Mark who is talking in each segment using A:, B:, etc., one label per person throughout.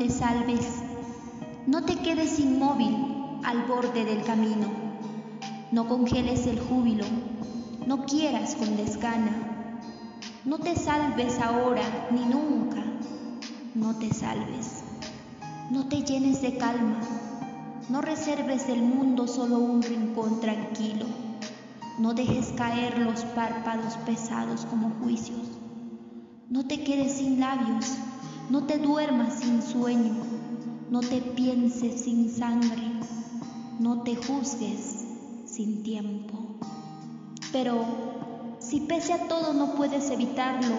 A: te salves, no te quedes inmóvil al borde del camino, no congeles el júbilo, no quieras con desgana, no te salves ahora ni nunca, no te salves, no te llenes de calma, no reserves del mundo solo un rincón tranquilo, no dejes caer los párpados pesados como juicios, no te quedes sin labios, no te duermas sin sueño, no te pienses sin sangre, no te juzgues sin tiempo. Pero si pese a todo no puedes evitarlo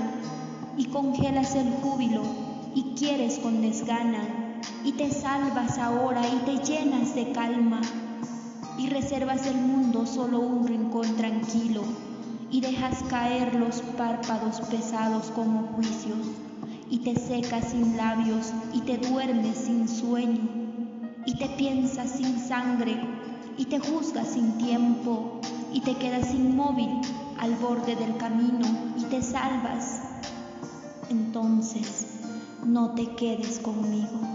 A: y congelas el júbilo y quieres con desgana y te salvas ahora y te llenas de calma y reservas del mundo solo un rincón tranquilo y dejas caer los párpados pesados como juicios y te secas sin labios y te duermes sin sueño y te piensas sin sangre y te juzgas sin tiempo y te quedas inmóvil al borde del camino y te salvas, entonces no te quedes conmigo.